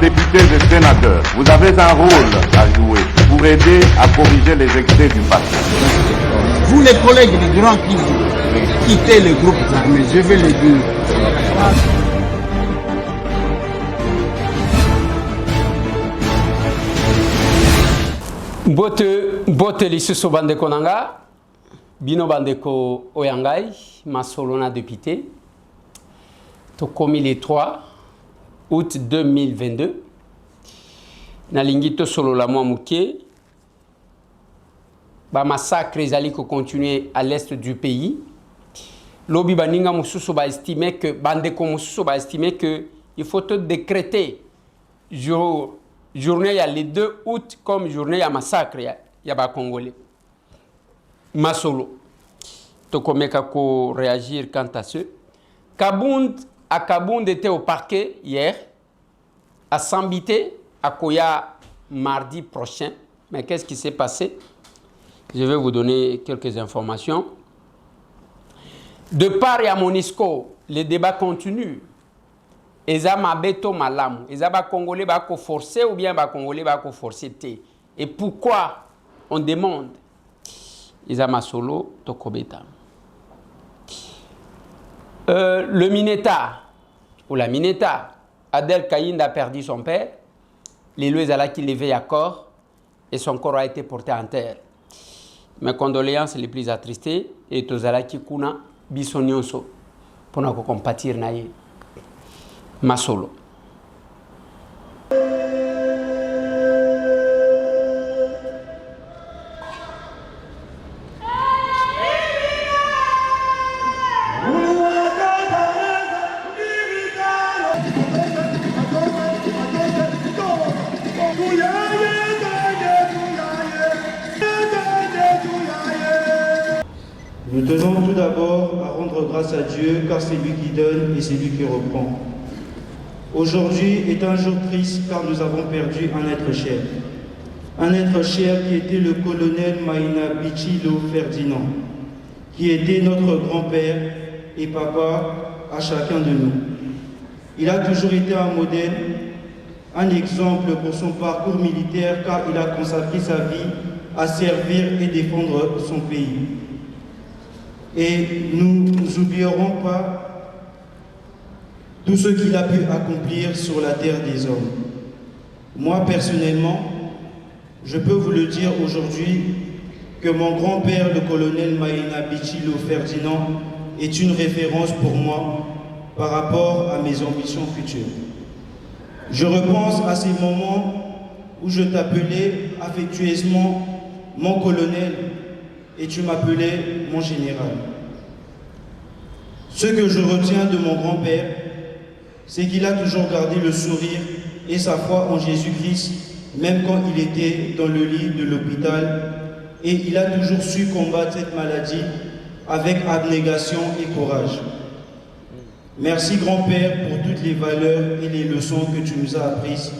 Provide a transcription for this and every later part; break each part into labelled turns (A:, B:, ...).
A: députés et sénateurs, vous avez un rôle à jouer pour aider à corriger les excès du passé.
B: Vous les collègues des grands qui quittez les groupes armés, je vais le dire.
C: Bote lisusu bandeko nanga bino bandeko oyangai masolona député tokomi le 3 août 2022 nalingi tosolola mwa muke ba massacre ezali ko continuer à l'est du pays lobi baninga mususu ba estimer que bandeko mususu ba estimer que il faut te décréter journée il y a le 2 août comme journée il y a massacre il y a ba congolais masolo to komeka ko réagir quant à ce Kabound était au parquet hier à Sambité à Koya mardi prochain mais qu'est-ce qui s'est passé? Je vais vous donner quelques informations. De part et à Monisco, les débats continuent. Eza mabeto malamu. Eza ba Congolais ba ko forcer ou bien ba Congolais ba ko forcer te. Et pourquoi on demande? Eza masolo tokobeta. Le Mineta ou la Mineta, Adel Kaïnd a perdu son père. Les Louezala qui l'éveillent à corps et son corps a été porté en terre. Mes condoléances les plus attristées et tozala qui kuna bisonyonso pour nous compatir naïe. Masolo.
D: Nous tenons tout d'abord à rendre grâce à Dieu car c'est lui qui donne et c'est lui qui reprend. Aujourd'hui est un jour triste car nous avons perdu un être cher. Un être cher qui était le colonel Maïna Bichilo Ferdinand, qui était notre grand-père et papa à chacun de nous. Il a toujours été un modèle, un exemple pour son parcours militaire car il a consacré sa vie à servir et défendre son pays. Et nous n'oublierons pas tout ce qu'il a pu accomplir sur la terre des hommes. Moi, personnellement, je peux vous le dire aujourd'hui que mon grand-père, le colonel Maïna Bichilo Ferdinand, est une référence pour moi par rapport à mes ambitions futures. Je repense à ces moments où je t'appelais affectueusement mon colonel et tu m'appelais mon général. Ce que je retiens de mon grand-père, c'est qu'il a toujours gardé le sourire et sa foi en Jésus-Christ, même quand il était dans le lit de l'hôpital, et il a toujours su combattre cette maladie avec abnégation et courage. Merci grand-père pour toutes les valeurs et les leçons que tu nous as apprises.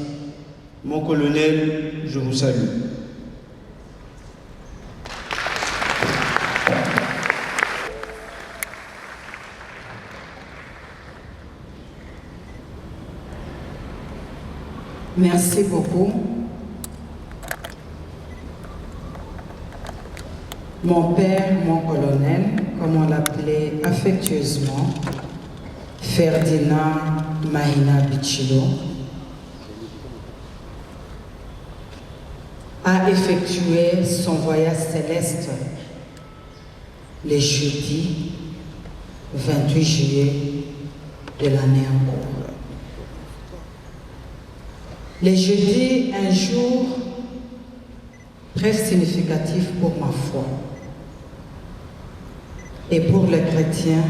D: Mon colonel, je vous salue.
E: Merci beaucoup. Mon père, mon colonel, comme on l'appelait affectueusement, Ferdinand Maïna Bichilo, a effectué son voyage céleste le jeudi 28 juillet de l'année en cours. Le jeudi, un jour très significatif pour ma foi. Et pour les chrétiens,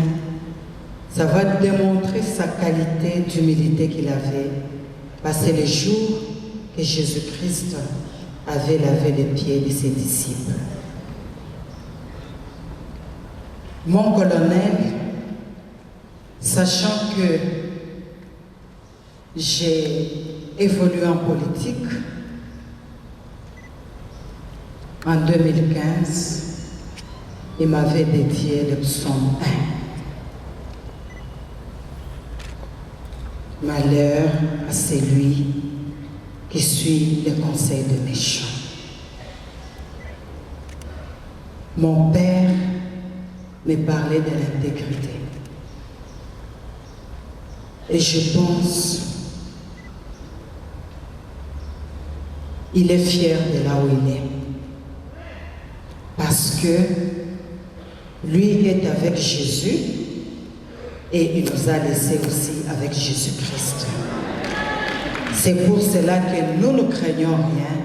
E: ça va démontrer sa qualité d'humilité qu'il avait. Parce que c'est le jour que Jésus-Christ avait lavé les pieds de ses disciples. Mon colonel, sachant que j'ai évolué en politique, en 2015, il m'avait dédié le psaume 1. Malheur à celui qui suit les conseils de méchants. Mon père me parlait de l'intégrité. Et je pense il est fier de là où il est. Parce que lui est avec Jésus et il nous a laissés aussi avec Jésus-Christ. C'est pour cela que nous ne craignons rien.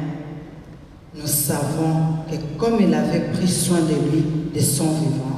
E: Nous savons que comme il avait pris soin de lui, de son vivant,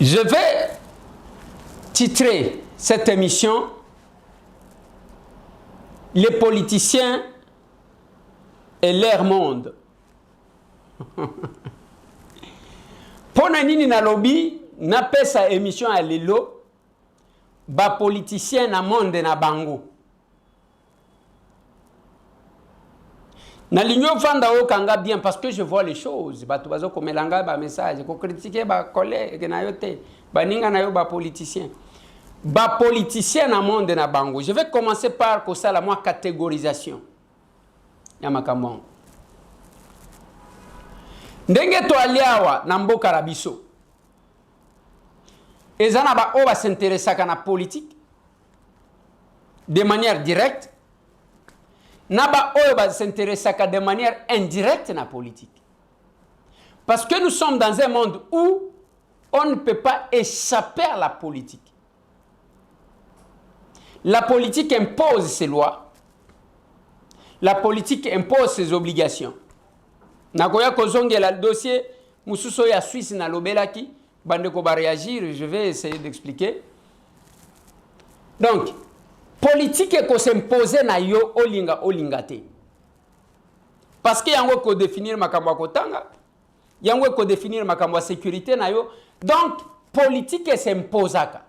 C: je vais titrer cette émission « Les politiciens et leur monde ». Pona nini na lobby na pesa émission à lelo ba politicien na monde na bango. Na l'union vanda o kanga bien parce que je vois les choses. Ba to bazo komelanga ba message ko critiquer ba collègue na yote ba ninga na yo ba politicien. Ba politicien na monde na bango. Je vais commencer par ko sala moi catégorisation. Ya makambo. Ndenge to aliawa na mboka la biso. Ezana ba o ba s'intéresser à la politique de manière directe. Naba oyo ba s'intéresser de manière indirecte na politique. Parce que nous sommes dans un monde où on ne peut pas échapper à la politique. La politique impose ses lois. La politique impose ses obligations. Nakoya kozongela le dossier mususo ya Suisse na lobelaki bande ko ba réagir, je vais essayer d'expliquer. Donc politique ko s'imposer na yo olinga te. Parce que yango ko définir makambo ko tanga, yango ko définir makambo sécurité na yo. Donc politique s'imposaka.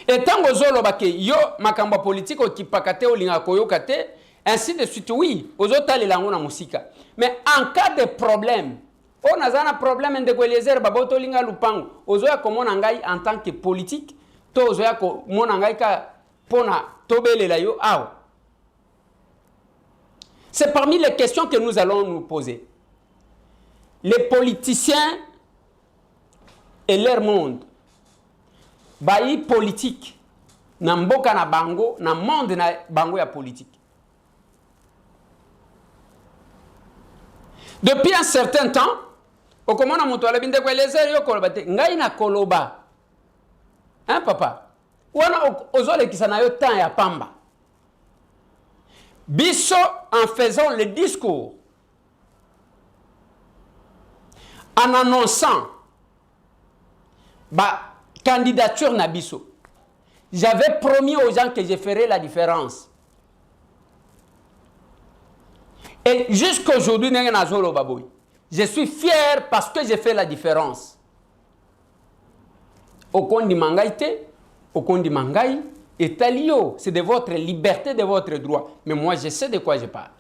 C: Et tango zolo bake yo makambo politique ki pakate olinga ko yo kate, ainsi de suite oui, ozota le lango na musika. Mais en cas de problème, on a un problème de Eliezer baboto linga lupango, ozoya komona ngai en tant que politique. C'est parmi les questions que nous allons nous poser. Les politiciens et leur monde, bayi politique, na mboka na bango, na monde na bango ya politique. Depuis un certain temps, au comment na mutu alabinde kwa Eliezer yo kolobate, ngai na koloba. Hein, papa? Wana ozole kisana yo temps ya pamba. Biso en faisant le discours, en annonçant ba candidature na biso, j'avais promis aux gens que je ferais la différence. Et jusqu'à aujourd'hui, je suis fier parce que j'ai fait la différence. Au kondi mangaïte, au kondi mangaï, et talio, c'est de votre liberté, de votre droit. Mais moi, je sais de quoi je parle.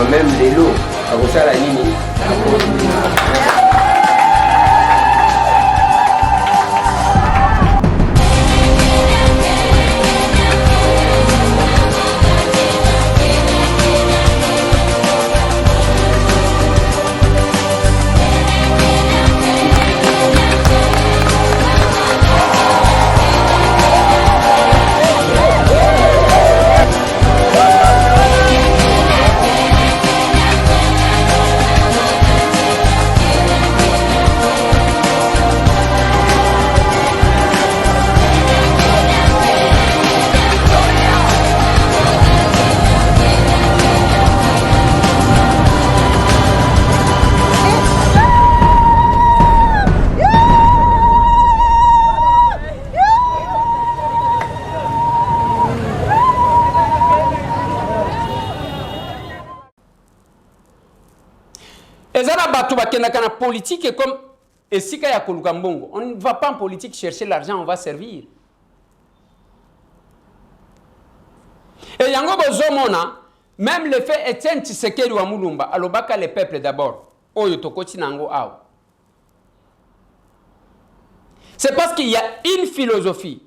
F: Même les lots, à ça la ligne.
C: Et ça, la politique est comme. Et si il y a Kolukambongo, on ne va pas en politique chercher l'argent, on va servir. Et yango bozomona, même le fait Etienne Tshisekedi wa Mulumba, alobaka le peuple d'abord. Oyo tokoti nango aw. C'est parce qu'il y a une philosophie.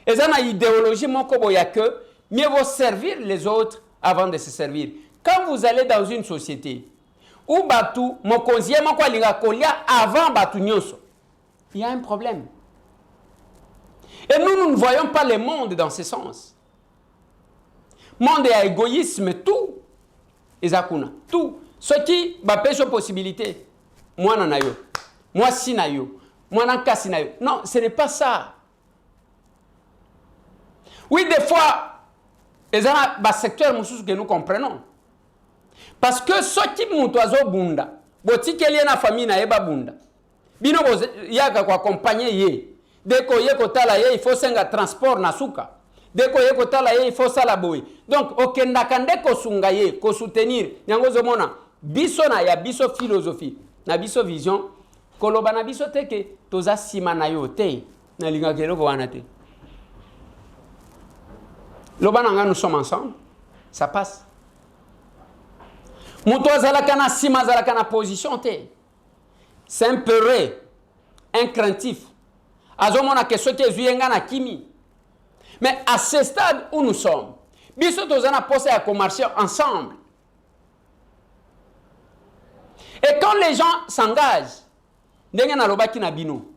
C: Et ça, une idéologie, il y a que mieux vaut servir les autres avant de se servir. Quand vous allez dans une société où Batou, mon conseiller, mon avant Batou Nyoso, il y a un problème. Et nous ne voyons pas le monde dans ce sens. Le monde est égoïsme, tout. Ezakuna, tout. Ce qui va pêcher possibilité. Moi, nanayo. Moi, sinayo. Moi, nankasinayo. Non, ce n'est pas ça. Oui, des fois, il y a un secteur que nous comprenons. Parce que ce qui est bunda, si tu as une famille, tu as bunda. Bino yaga ko accompagner ye. Dès que ye ko tala ye, il faut senga transport na suka. Dès que ye ko tala ye, il faut sala boy. Donc okenda kande ko sunga ye, ko soutenir. Nyango zomona biso na ya biso philosophie, na biso vision, koloba na biso teke toza sima na yo te. Na linga kelo ko wana te. Lobananga, nous sommes ensemble, ça passe. Mouto zalakana sima zalakana position te. C'est un peureux, un craintif. Azomona que sote zuyenga na kimi. Mais à ce stade où nous sommes, biso tozana posé à marcher ensemble. Et quand les gens s'engagent, ndenge na lobaki na bino,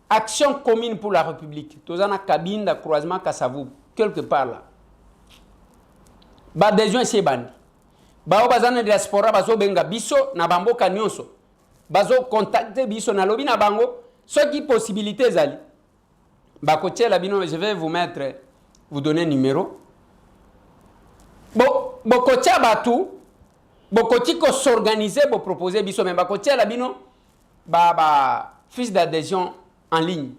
C: action commune pour la République. Tozana cabine de croisement Kassavou, quelque part là. Badésion c'est bandi. Bao bazana diaspora bazo benga biso na bambo kanyonso. Bazo contacter biso na lobi na bango. Ce qui possibilité zali. Bakotier la bino, je vais vous donner un numéro. Bokotia batu, bokoti ko s'organiser pour proposer biso mais bakotier la bino fils d'adhésion en ligne.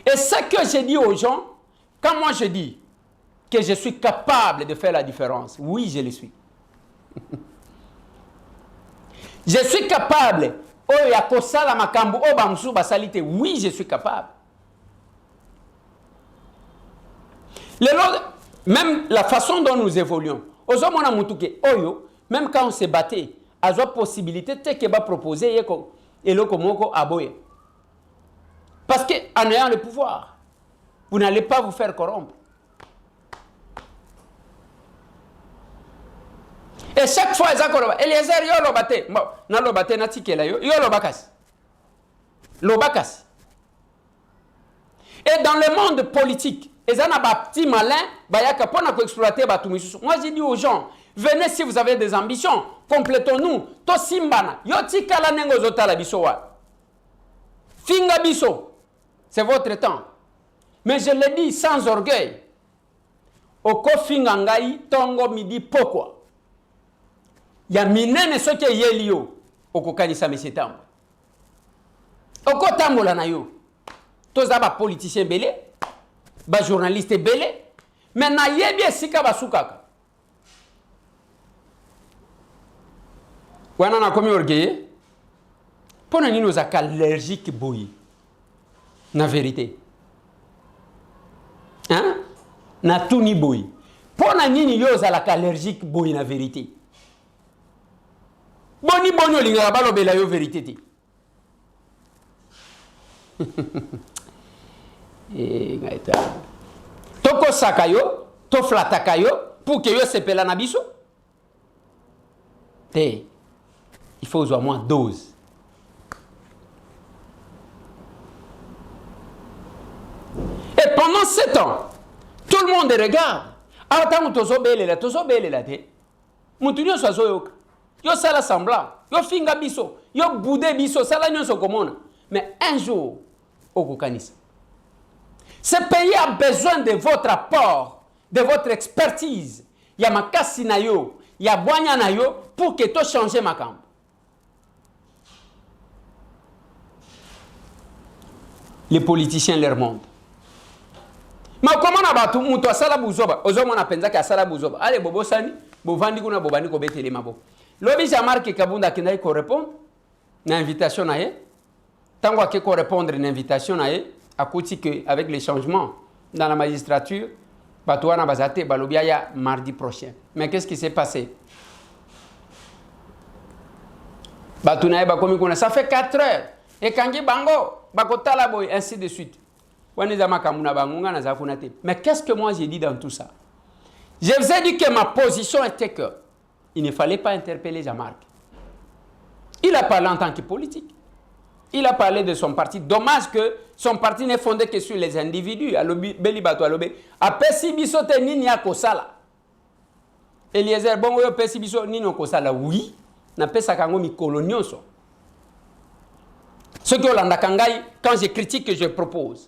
C: Et ce que je dis aux gens, quand moi je dis que je suis capable de faire la différence, oui, je le suis. Je suis capable. Oui, je suis capable. Même la façon dont nous évoluons, même quand on se battait, il y a une possibilité de proposer parce qu'en ayant le pouvoir, vous n'allez pas vous faire corrompre. Et chaque fois, Eliezer, yo lobate. Na lobate na tikela yo lobakas. Lobakas. Et dans le monde politique, ils ont un petit malin, bayaka pona ko exploiter batumisu. Moi j'ai dit aux gens, venez si vous avez des ambitions, complétons-nous. To simbana, yo tikala nengo zotala biso wa. Finga biso. C'est votre temps. Mais je le dis sans orgueil. Oko finga ngai tongo midi pokwa. Ya minene soke yelio oko kanisa mesetambo. Oko tambola na yo. Toza ba politicien belé, ba journaliste belé, mais na yebi esika basukaka. Wana na komi orgueilleux. Pona nini ozaka allergique boyi. Na vérité. Hein? Na tuni boyi. Pona nini yo ozalaka allergique boyi na vérité. Boni olinga balobela yo vérité te. Toko sakayo, to flatakayo pour que yo sepela na biso. Te. Il faut au moins dose. Et pendant 7 ans, tout le monde regarde. Attends, tozo belela te. Mutunyo sozo yoka. Yo sala semblant, yo finga biso, yo boudé biso, sala nyonso komona. Mais un jour, au kanisa. Ce pays a besoin de votre apport, de votre expertise. Ya makasi na yo, ya boanya na yo, pour que to change ma camp. Les politiciens leur montrent. Mais comment on a battu muto sala buzoba, ozo mona penza ka sala buzoba. Allez bobo sani, bovandi kuna bobandi ko betele mabo. Lobi Jean-Marc Kabunda kenda ko répondre na invitation na ye. Tango ake ko répondre na invitation na ye, akoti que avec les changements dans la magistrature, Batouana Bazate Balobiaya mardi prochain. Mais qu'est-ce qui s'est passé? Batounaye Bakomi Kuna, ça fait 4 heures. Et Kangi Bango, Bakotala Boy, ainsi de suite. Mais qu'est-ce que moi j'ai dit dans tout ça? Je vous ai dit que ma position était que il ne fallait pas interpeller Jean-Marc. Il a parlé en tant que politique. Il a parlé de son parti. Dommage que son parti n'est fondé que sur les individus. Après si bisote nini ya kosala. Eliezer bongo yo pesi biso nini kosala oui. Na pesa kango mi kolonioso. Ce que Olanda Kangai, quand je critique, que je propose.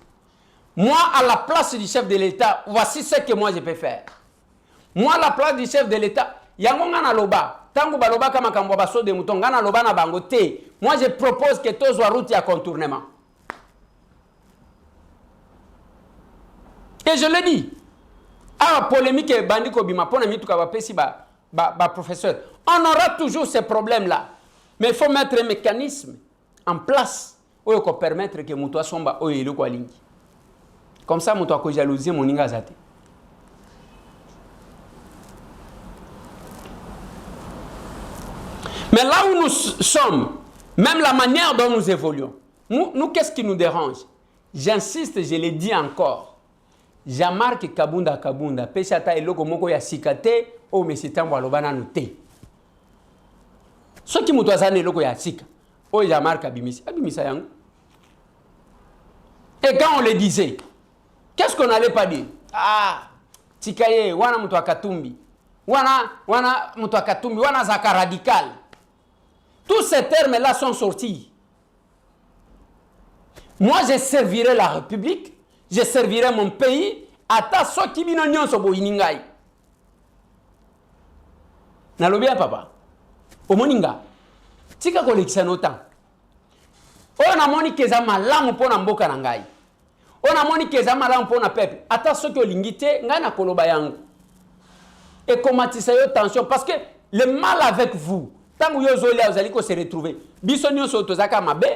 C: Moi, à la place du chef de l'État, voici ce que moi je peux faire. Moi, à la place du chef de l'État, yango ngana loba. Tango baloba kama kambo baso de mouton ngana loba na bangote. Moi, je propose que tous soient route à contournement. Et je le dis. Ah, polémique bandi kobima pona mitu ka pesi ba professeur. On aura toujours ces problèmes-là. Mais il faut mettre un mécanisme en place pour permettre que Moutoua Somba ou Elo Kwalingi. Comme ça, Moutoua ko jalousie mon inga zate. Mais là où nous sommes, même la manière dont nous évoluons, nous qu'est-ce qui nous dérange? J'insiste, je l'ai dit encore. Jean-Marc Kabunda, Peshata Eloko Moko ya sikate, o mesitambo alobana note. Ce qui Moutoua Zane Eloko ya sika. Oh, Jean-Marc Abimisa Yang. Et quand on le disait, qu'est-ce qu'on n'allait pas dire? Ah, Tikaye, wana Moutoua Katumbi, wana Moutoua Katumbi, wana Zaka radical. Tous ces termes-là sont sortis. Moi, je servirai la République, je servirai mon pays, ata so kibino nyonso bo iningai. Nalobia papa. Omoninga. Tika kolekisa notan. On a moni keza malamu pona mboka na ngai. On a moni keza malamu pona peuple. Ata soki olingite ngai na koloba yango. Et komatisa yo tension parce que le mal avec vous. Tangu yo zolia ozali ko se retrouver. Biso nyonso tozaka mabe,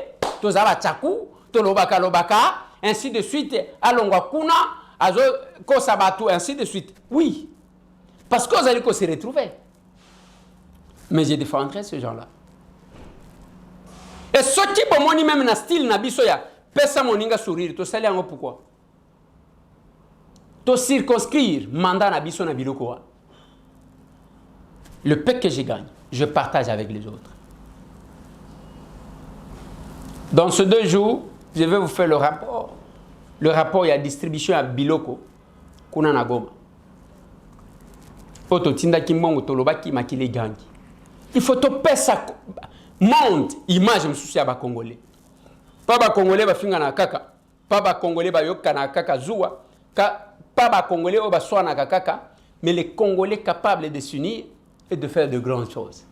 C: tozala tchaku, tolobaka lobaka, ainsi de suite. Alongwa kuna, azo ko sabatu ainsi de suite. Oui. Parce que ozali ko se retrouver. Mais je défendrai ce genre-là. Et ce qui pour moi même na style na biso ya pesa moninga sourire to sali yango pourquoi? To circonscrire mandat na biso na biloko. Le peu que je gagne, je partage avec les autres. Dans ces 2 jours, je vais vous faire le rapport. Le rapport il y a distribution à biloko kuna na Goma. Oto tinda kimbongo tolobaki makile gangi. Il faut te pesa monde image msusi ya ba Congolais. Pas ba Congolais ba finga na kaka, pas ba Congolais ba yoka na kaka zuwa, pas ba Congolais ba soa na kaka, mais les Congolais capables de s'unir et de faire de grandes choses.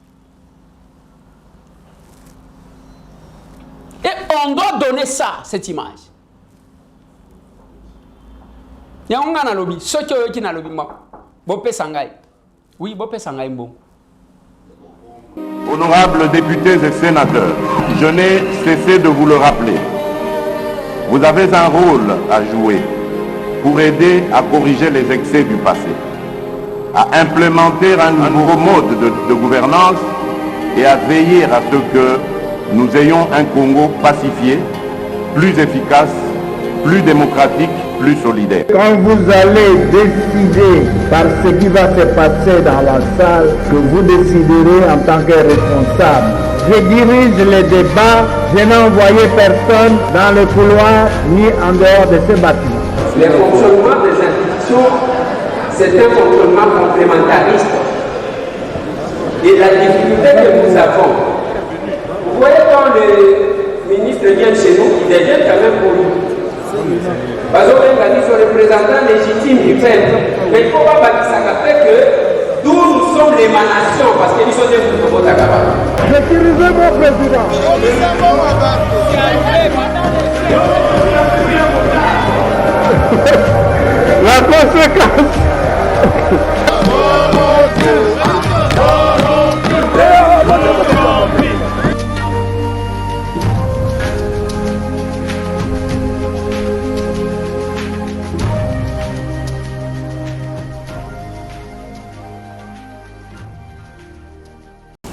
C: Et on doit donner ça, cette image. Yanga na lobi, ce qui na lobi ma, bopé sangai. Oui, bopé sangai bon.
A: Honorables députés et sénateurs, je n'ai cessé de vous le rappeler. Vous avez un rôle à jouer pour aider à corriger les excès du passé, à implémenter un nouveau mode de gouvernance et à veiller à ce que nous ayons un Congo pacifié, plus efficace, plus démocratique, plus solidaire.
B: Quand vous allez décider par ce qui va se passer dans la salle, que vous déciderez en tant que responsable. Je dirige les débats, je n'ai envoyé personne dans le couloir ni en dehors de ce bâtiment.
C: Le fonctionnement des institutions, c'est un fonctionnement complémentariste. Et la difficulté que nous avons, vous voyez quand les ministres viennent chez nous, ils deviennent quand même pour nous. Parce que nous sommes représentants légitimes du peuple. Mais il ne faut pas bâtir que d'où nous sommes l'émanation, parce que nous sommes des mouvements capables.
B: Sécurisez mon président. La conséquence.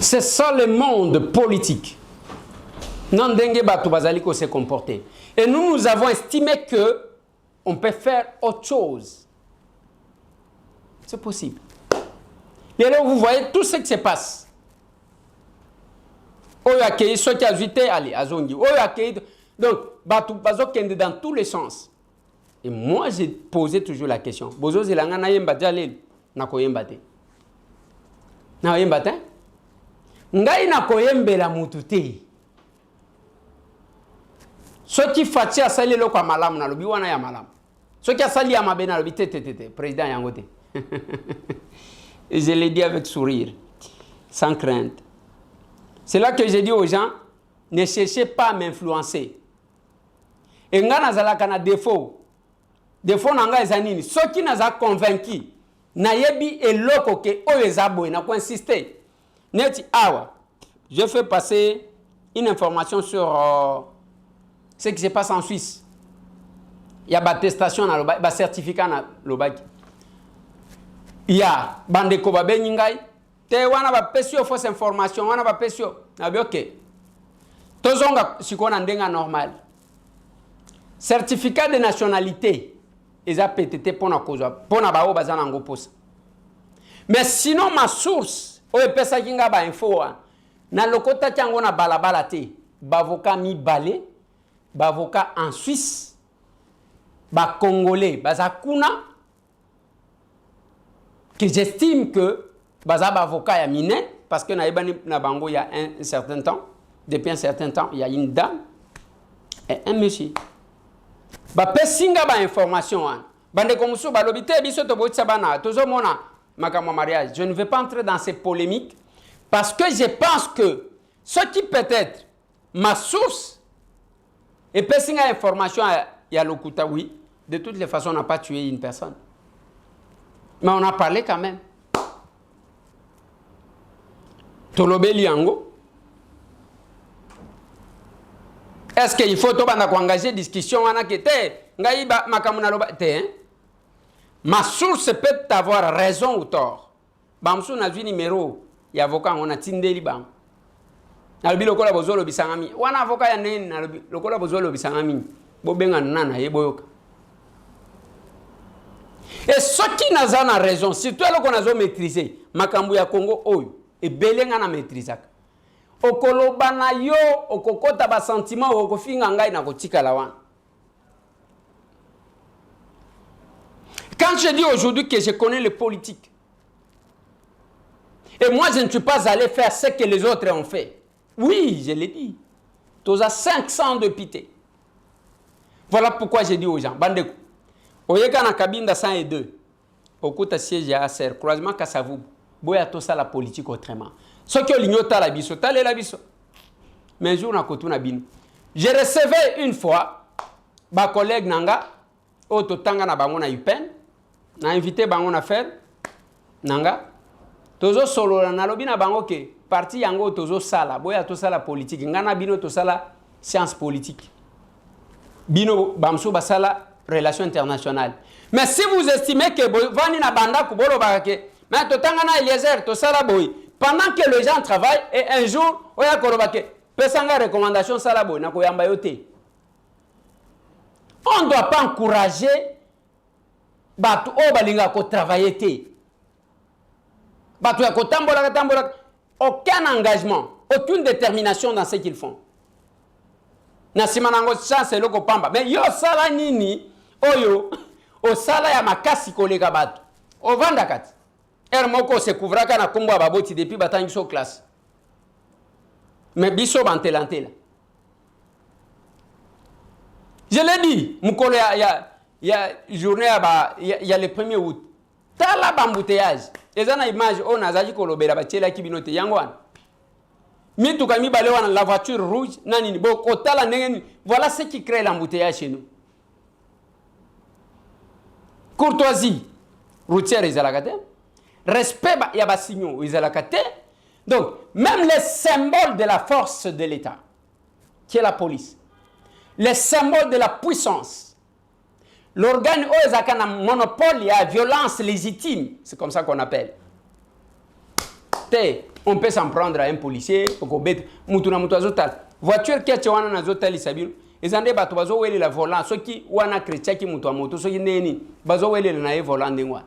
C: C'est ça le monde politique. Nandenge Batou Bazaliko s'est comporté. Et nous avons estimé que on peut faire autre chose. C'est possible. Et là, vous voyez tout ce qui se passe. Donc, Batou Bazo Kende dans tous les sens. Et moi, j'ai posé toujours la question. Bozo Zelanga na yemba jalel na koyemba te. Na yemba te? Ngai na koyembe la mutu te. Soki fati asali loko malam na lobi wana ya malam. Soki asali ya mabe na lobi te président yango te. Et je l'ai dit avec sourire, sans crainte. C'est là que j'ai dit aux gens, ne cherchez pas à m'influencer. Et nga nazalaka na défaut. Défaut nanga ezanini. Soki naza convaincu, na yebi eloko ke oyezaboy na ko insister. Neti awa. Je fais passer une information sur ce qui se passe en Suisse. Il y a attestation na lobaki, certificat na lobaki. Il y a bandeko babenyi ngai te wana ba pesio fausse information wana ba pesio na bi OK. Tozonga sikona ndenga normal. Certificat de nationalité eza PTT pona kozwa pona ba o bazana ngo posa. Mais sinon ma source o epesa kinga ba info na lokota tango na balabala te ba avocat mi balé ba avocat en Suisse ba congolais bazakuna que j'estime que bazaba avocat ya mine parce que na ibani na bango il y a un certain temps, depuis un certain temps, il y a une dame et un monsieur. Ba pesinga ba information an. Bande komusu ba lobité biso to botsa bana tozo mona makamo mariage. Je ne vais pas entrer dans ces polémiques parce que je pense que ce qui peut être ma source et pesinga information ya lokuta oui, de toutes les façons on n'a pas tué une personne. Mais on a parlé quand même. Tolobeli yango. Est-ce qu'il faut engager discussion wana kete ngai ba makamuna loba te? Ma source peut avoir raison ou tort. Bamsu na numéro ya avocat on a tindeli bam. Albi lokola bozolo bisangami. Wana avocat ya nene na lokola bozolo bisangami. Bobenga nana yeboyoka. Et ce qui n'a pas raison, si toi le qu'on a maîtrisé, makambu ya Congo oyo et belenga na maîtrisaka. Okoloba na yo okokota ba sentiment okofinga ngai na kotika la wana. Quand je dis aujourd'hui que je connais les politiques, et moi je ne suis pas allé faire ce que les autres ont fait. Oui, je l'ai dit. Tu as 500 députés. Voilà pourquoi j'ai dit aux gens, bandeko. Oyeka na Kabinda 102. Okuta siège à Acer, croisement Kassavou. Boya to ça la politique autrement. Ce que l'ignota la biso, tale la biso. Mais un jour na kotuna bino. Je recevais une fois ba collègue nanga o to tanga na bango na UPEN, na invité bango na faire nanga. Tozo solo na lobi na bango ke parti yango tozo sala, boya to sala politique. Ngana bino to sala science politique. Bino bamso basala relations internationales. Mais si vous estimez que Vani na banda kubolo barake, mais totanga na Eliezer to sala boy, pendant que les gens travaillent et un jour oya korobake, pesanga recommandation sala boy na koyamba yote. On ne doit pas encourager batu o balinga ko travailler te. Batu ya ko tambola tambola, aucun engagement, aucune détermination dans ce qu'ils font. Na simanango chance loko pamba, mais yo sala nini oyo o sala ya makasi koleka bato o vanda kati moko se couvraka na kombo baboti depuis batangi so classe mais biso bantelantela. Je l'ai dit mukolo ya journée ya le 1er août tala bambouteillage ezana image on azaji kolobela bachela kibinote yangwana mituka mibale wana la voiture rouge nani bo kotala ndenge voilà ce qui crée l'embouteillage chez nous. Courtoisie routière ezalakate, respect ya basigno ezalakate. Donc même les symboles de la force de l'État qui est la police, les symboles de la puissance, l'organe où ezaka na monopole ya violence légitime, c'est comme ça qu'on appelle. on peut s'en prendre à un policier, voiture qui est en azotal, ils ont des bateaux, la volant, ceux qui ont un chrétien qui montent à moto, ceux qui n'ont pas de volant de moi.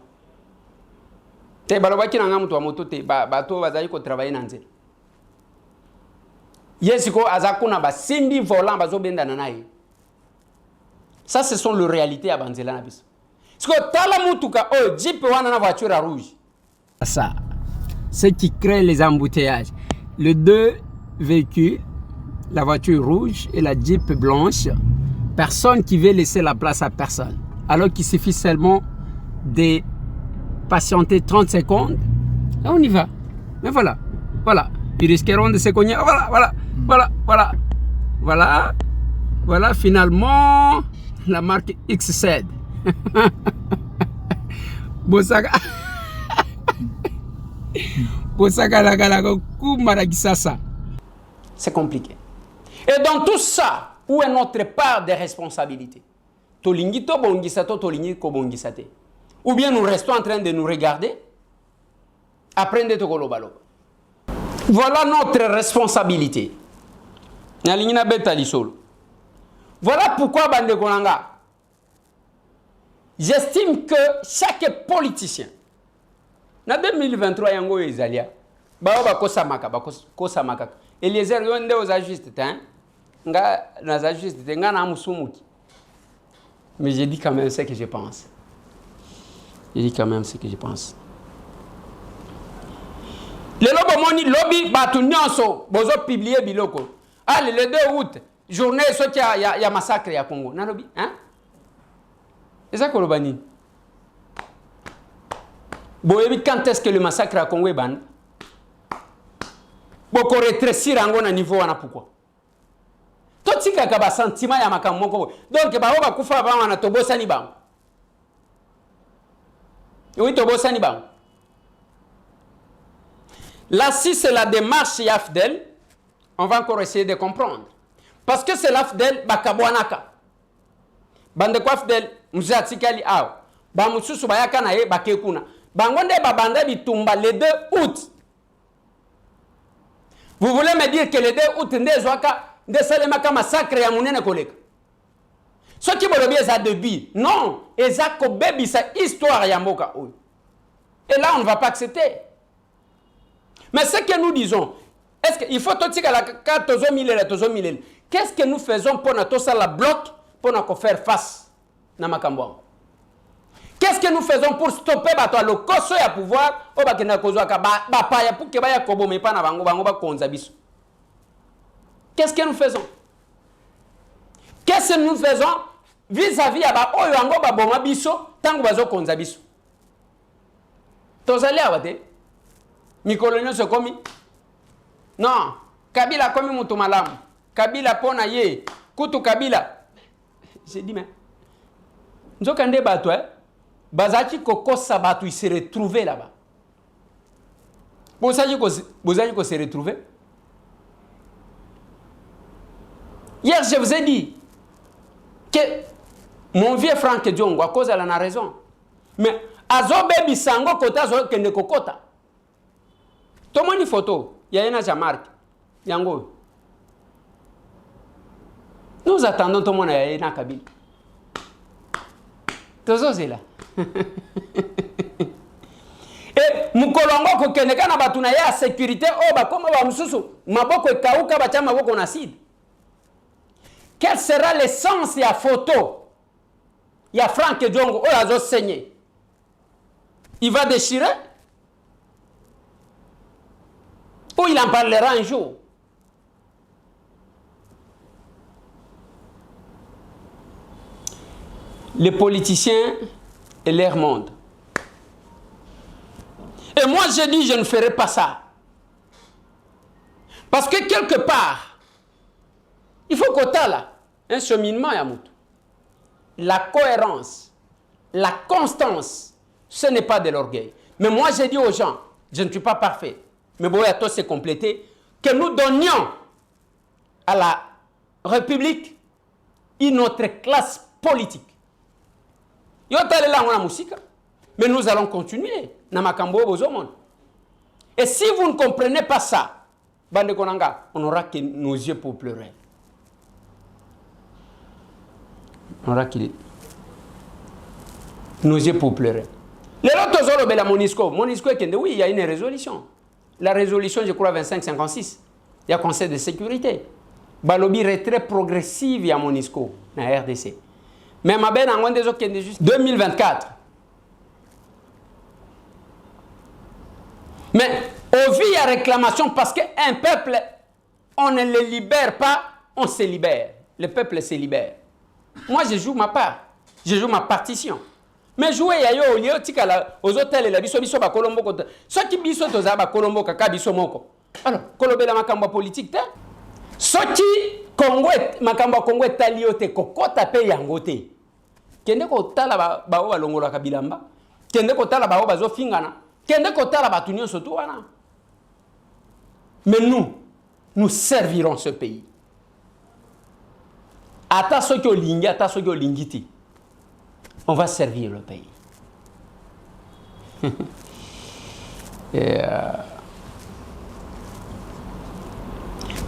C: Te balobaki na ngamu to moto te bato bazali ko travailler na nzela. Yesiko azakuna ba simbi volant bazo benda na nayi. Ça ce sont les réalités à banzela na biso. Siko tala mutuka oh jeep wana na voiture rouge. Ça ce qui crée les embouteillages. Les deux véhicules, la voiture rouge et la jeep blanche, personne qui veut laisser la place à personne. Alors qu'il suffit seulement de patienter 30 secondes, et on y va. Mais voilà, voilà. Ils risqueront de se cogner. Voilà, finalement, la marque XZ. Bosaka. C'est compliqué. Et dans tout ça, où est notre part de responsabilité? Tolingito bongisato, tolingi ko bongisate. Ou bien nous restons en train de nous regarder, apprendre de kolobalo. Voilà notre responsabilité. Voilà pourquoi, Bande Konanga, j'estime que chaque politicien, en 2023, yango ezalia, ba kosamaka, kosamaka. Eliezer yonde aux ajustes, nga nas ajustes, nga na musumuki. Mais j'ai dit quand même ce que je pense. Je dis quand même ce que je pense. Le lobby batu nyonso bozo publier biloko. Ah le 2 août, journée ce qui y a massacre à Congo. Na lobby, hein? Et ça kolobani. Boyebi quand est-ce que le massacre à Congo est ban? Boko rétrécir ango na niveau wana pourquoi? Totika ka ba sentiment ya makambo moko. Donc ba ba kufa ba wana tobosani ba. Oui, tobosani ba. Là, si c'est la démarche Yafdel, on va encore essayer de comprendre. Parce que c'est l'Afdel bakabwanaka. Bande kwa Afdel mzatikali aw. Ba mususu bayaka na ye bakekuna. Bangonde babanda bitumba le 2 août. Vous voulez me dire que le 2 août ndezwaka ndesalemaka massacre ya munene koleka. Ce qui bolobi eza debi. Non, eza ko bebi sa histoire ya mboka oyo. Et là on ne va pas accepter. Mais ce que nous disons, est-ce qu'il faut tout la carte qu'est-ce que nous faisons pour tout ça la bloc pour nous faire face na makambo? Qu'est-ce que nous faisons pour stopper le koso ya pouvoir au bakena kozwaka ba paya pour que ba ya kobo mais pas na bango ba konza biso? Qu'est-ce que nous faisons? Qu'est-ce que nous faisons vis-à-vis ya ba oyo yango ba boma biso tango bazo konza biso? Tozali awate Mikolonio se komi? Non. Kabila komi mutu malamu. Kabila pona ye. Kutu Kabila. J'ai dit mais. Nzokande batu Bazaki koko sabatu il se retrouver là-bas. Bozaki ko se retrouver. Hier je vous ai dit que mon vieux Franck Diongo à cause elle en a raison. Mais azobe bisango kota zo kende kokota. Tomoni photo, il y a une Jamarque, Yango. Nous attendons tout le monde à Yana Kabila. Tozo là. Et Mukolongo ko keneka na batuna ya sécurité o ba comme ba mususu maboko ekauka ba chama maboko na acide. Quel sera l'essence ya photo? Ya Franck Diongo o azo saigner. Il va déchirer? Ou il en parlera un jour. Les politiciens et leur monde. Et moi je dis je ne ferai pas ça. Parce que quelque part, il faut qu'on ait là un cheminement Yamout. La cohérence, la constance, ce n'est pas de l'orgueil. Mais moi je dis aux gens, je ne suis pas parfait. Mais bon, à toi, c'est complété, que nous donnions à la République une autre classe politique. Mais nous allons continuer. Et si vous ne comprenez pas ça, Bande Konanga, on n'aura que nos yeux pour pleurer. On aura que nos yeux pour pleurer. Les autres ont la Monisco. Monisco, oui, il y a une résolution. La résolution, je crois, 2556. Il y a Conseil de sécurité. Balobi retrait progressif à Monisco, dans la RDC. Mais ma belle, en des autres, juste 2024. Mais au vu, il y a réclamation parce qu'un peuple, on ne le libère pas, on se libère. Le peuple se libère. Moi, je joue ma part. Je joue ma partition. Mais jouer au lieu aux hôtels et la biso ba Colombo. Ce qui biso toza ba Colombo kaka biso moko. Alors, Colombo la makamba politique te. Ce qui Congo makamba Congo taliote kokota pe yangote. Kende ko tala ba o longola kabilamba. Kende ko tala ba o bazo fingana. Kende ko tala ba tunyo soto wana. Mais nous servirons ce pays. Ata ce que lingi, ata ce que lingiti. On va servir le pays.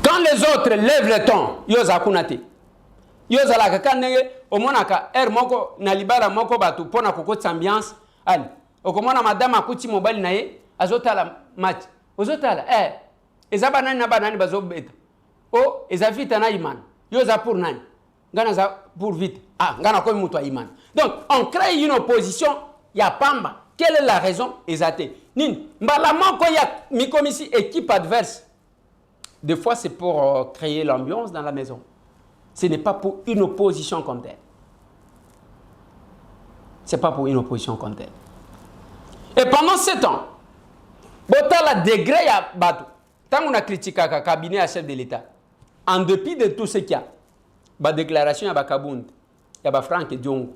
C: Quand les autres lèvent le ton, yoza kunate. Yoza la kakane au monaka moko na libara moko batu pona kokotsa ambiance ali. Okomona madame akuti mobile naye azotala match. Ozotala ezaba nani na banani bazobeta. O ezavita na imana. Yoza pour nani? Ngana za pour vite. Ngana ko mutu imana. Donc, on crée une opposition, il y a Pamba. Quelle est la raison exacte? Nin, mbalaman ko ya mikomisi équipe adverse. Des fois, c'est pour créer l'ambiance dans la maison. Ce n'est pas pour une opposition comme telle. Ce n'est pas pour une opposition comme telle. Et pendant 7 ans, Botala degré ya Batou. Tant qu'on a critiqué le cabinet à chef de l'État, en dépit de tout ce qu'il y a, la déclaration ya Bakabound, ya ba Franck Diongo,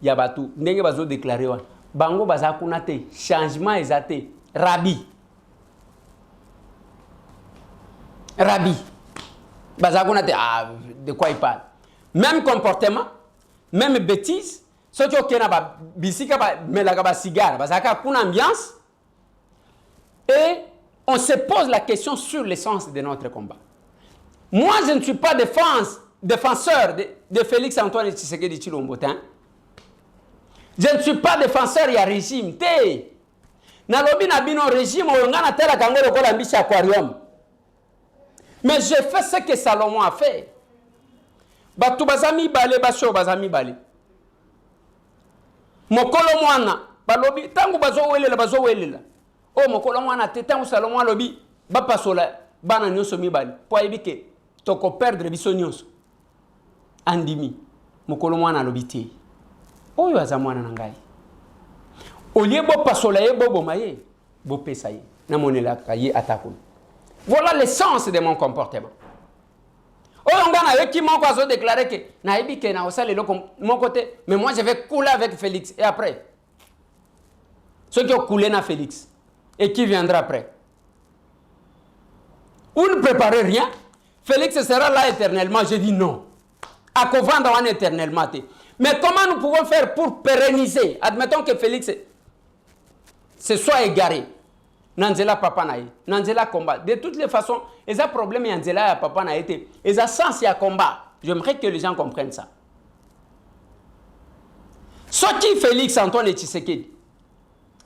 C: ya Batou, ndenge bazo déclaré wan. Bango baza kunate, changement exacté, Rabi. Baza kunate, de quoi il parle? Même comportement, même bêtise, ce qui est ba bisika ba melaga ba cigare, baza ka kuna ambiance. Et on se pose la question sur l'essence de notre combat. Moi, je ne suis pas défenseur de Félix Antoine Tshisekedi Tshilombo. Je ne suis pas défenseur du régime. Nalobi na bino régime oyongana tela kangolo kola mbisi aquarium. Mais je fais ce que Salomon a fait. Batu bazami bale basho bazami bale. Mokolo mwana balobi tangu bazo welela. Oh mokolo mwana te tangu Salomon lobi ba pasola bana nyonso mibali. Po ayebike toko perdre biso nyonso. Andimi mokolo mwana lobi te. Oyo aza mwana na ngai. Olie bo pasola ye bo bomaye bo pesa ye na monela kaye atako. Voilà l'essence de mon comportement. Oyo ngana yeki moko azo déclarer que na yebi ke na osale lo mon côté, mais moi je vais couler avec Félix et après ceux qui ont coulé na Félix et qui viendra après. Vous ne préparez rien. Félix sera là éternellement. Je dis non. À Kovanda on éternellement. Mais comment nous pouvons faire pour pérenniser? Admettons que Félix se soit égaré. Nanzela papa naïe. Nanzela combat. De toutes les façons, il y a un problème Nanzela papa naïe. Il y a sens à combat. J'aimerais que les gens comprennent ça. Ce qui Félix Antoine Tshisekedi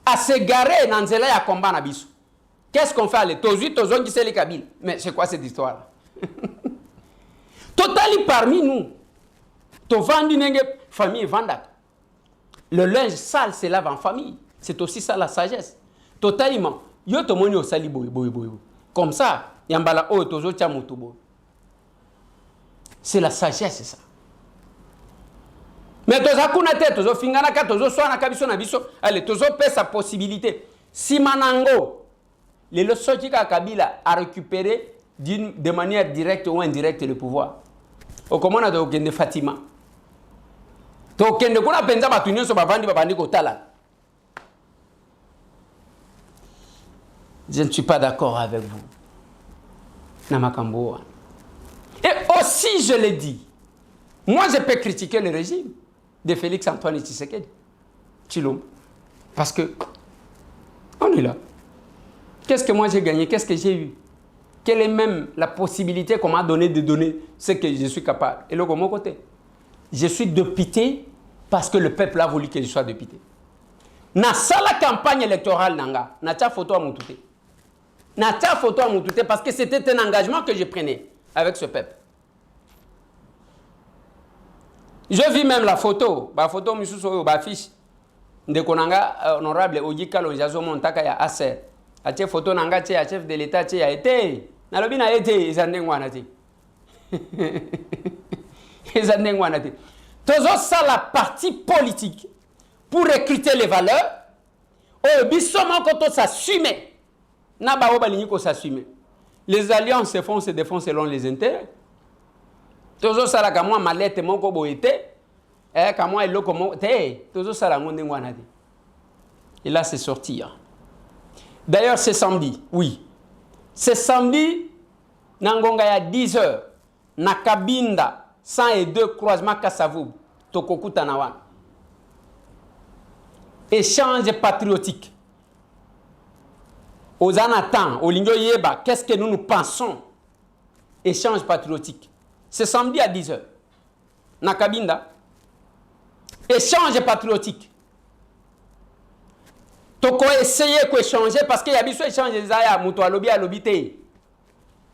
C: a s'égaré Nanzela à combat nabiso. Qu'est-ce qu'on fait à l'étozu, tozon qui c'est les Kabyles? Mais c'est quoi cette histoire? Totali parmi nous. Famille Vandak. Le linge sale se lave en famille. C'est aussi ça la sagesse. Totalement. Yo to moni osali boy. Comme ça, yambala o tozo chamutu boy. C'est la sagesse ça. Mais tozo kuna te tozo fingana ka tozo swana kabiso na biso. Allez, tozo paie sa possibilité. Si manango les losoki ka Kabila a récupéré de manière directe ou indirecte le pouvoir. Au comment on a de Fatima. Je ne suis pas d'accord avec vous. Namakambo. Et aussi, je l'ai dit, moi je peux critiquer le régime de Félix Antoine Tshisekedi Tshilombo. Parce que on est là. Qu'est-ce que moi j'ai gagné? Qu'est-ce que j'ai eu? Quelle est même la possibilité qu'on m'a donné de donner ce que je suis capable? Et là, de mon côté, je suis député parce que le peuple a voulu que je sois député. Na la campagne électorale, nanga, na ta photo à mon touté. Na ta photo à mon touté parce que c'était un engagement que je prenais avec ce peuple. Je vis même la photo, ma photo, ma fiche de Konanga honorable Ojika Lonjazo Montaka ya Acer. A chef photo nanga che a chef de l'État che a été. Na lobi na été izandengwana ti. Izandengwana ti. Tozo ça la partie politique pour recruter les valeurs. Oh bisomo ko to s'assumer. Na ba obalingi ko s'assumer. Les alliances se défendent selon les intérêts. Tozo ça la ka moi malette moko boité. Ka moi eloko mo te tozo ça la ngondengwana ti. Et là c'est sorti. D'ailleurs, c'est samedi, oui. C'est samedi, Nangonga ya 10h, Nakabinda, 102 croisement Kassavoub, Tokoku Tanawan. Échange patriotique. Aux Anatans, au Lingyo Yeba, qu'est-ce que nous pensons? Échange patriotique. C'est samedi à 10h. Nakabinda. Échange patriotique. Toko essayer ko échanger parce que y a biso échanger zaya muto alobi te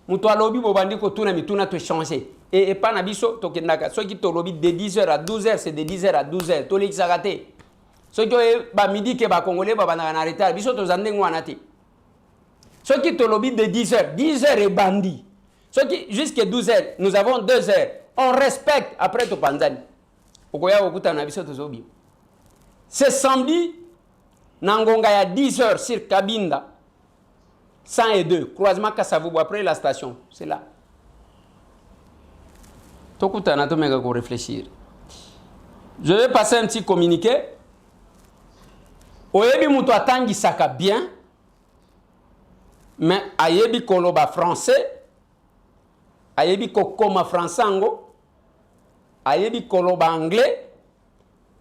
C: muto alobi bobandi ko tuna mituna to échanger et pas na biso to kendaka ceux qui to lobi de 10h à 12h c'est de 10h à 12h to l'exagaté ceux qui ba midi ke ba congolais ba na retard biso to zande ngwana te ceux qui to lobi de 10h et bandi ceux qui jusqu'à 12h nous avons 2 heures on respecte après to panzani okoya okuta na biso to zobi c'est samedi Nangonga ya 10h sur Kabinda, 102, croisement Kassavoubou après la station, c'est là. Tokutana to mega ko réfléchir. Je vais passer un petit communiqué. Oyebi muto atangi saka bien, mais ayebi koloba français, ayebi kokoma français ango, ayebi koloba anglais,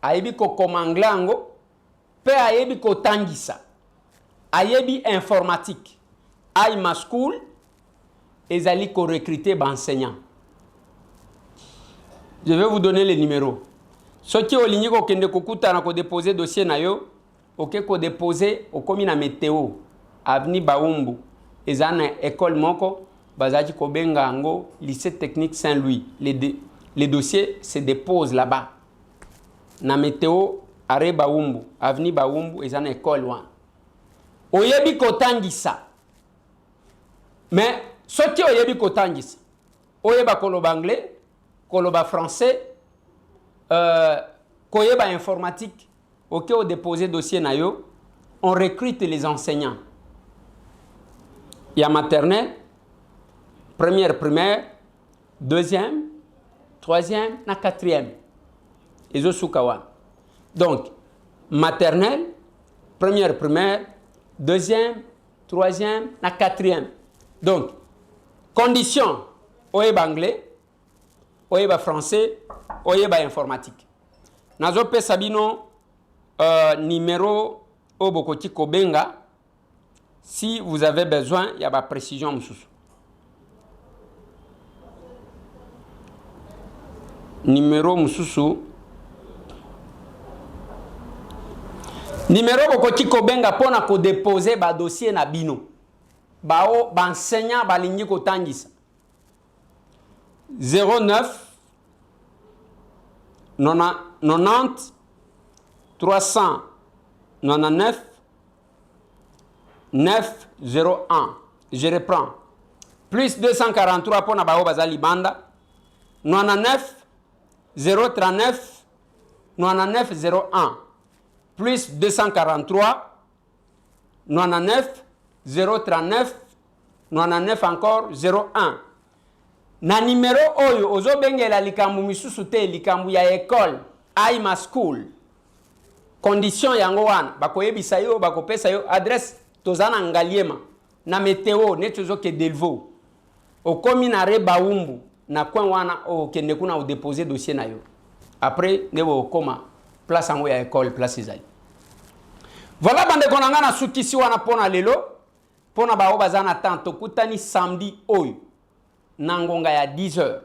C: ayebi kokoma anglais ango. Pe ayebi ko tangisa, ayebi informatique, aïma school, ezali ko recruter enseignants. Je vais vous donner les numéros. Ceux qui ont ligné ko kende ko kutana ko déposer dossier na yo, ok ko déposer au commune na météo, avenue Baumbu, ezana école moko, bazaki ko benga ngo lycée technique Saint-Louis. Les dossiers se déposent là-bas. Na météo Aré Baumbu, avenue Baumbu, et une école loin. Oyebi kotangisa. Mais ce qui oyebi kotangisa, oyeba koloba anglais, koloba français, koyeba informatique, ok, on dépose dossier na yo, on recrute les enseignants. Il y a maternelle, première primaire, deuxième, troisième, na quatrième. Ezo sukawan. Donc, maternelle, première primaire, deuxième, troisième, la quatrième. Donc, condition, oyeba anglais, oyeba français, oyeba informatique. Nazo pe sabino numéro obokoti kobenga si vous avez besoin, il y a ba précision msusu. Numéro msusu. Numéro bokoti kobenga pona ko déposer ba dossier na bino. Bao ba enseignant ba lingi ko tangisa. 09 90 399 901. Je reprends. Plus 243 pona bao bazali banda. 99 039 99 01. Plus 243, 99, 039, 99 encore, 01. Na numéro oyo, ozo bengela likambu misusu te likambu ya école, aïma school. Condition yango wana, bakoyebisa yo, bakopesa yo, adresse tozana ngaliema, na météo, netozo ke delvo. Okomi na re Baumbu, na kwen wana, kende kuna ou déposer dossier na yo. Après, nebo koma. Place en ya école, place Isaïe. Voilà, bande konanga na sukisi wana pona lelo. Pour na bao bazana tanto kutani samedi oyo nangonga ya 10h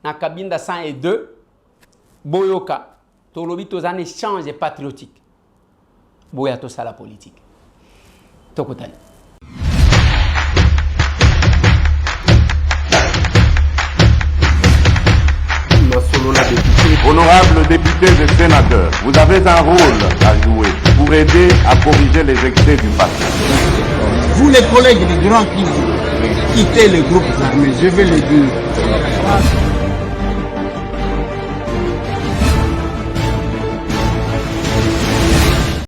C: na Cabinda 102 boyoka tolobi tozana échange patriotique boya to sala politique tokutani.
A: Honorables députés et sénateurs, vous avez un rôle à jouer pour aider à corriger les excès du passé.
B: Vous les collègues du Grand qui quittez les groupes armés, je vais le dire,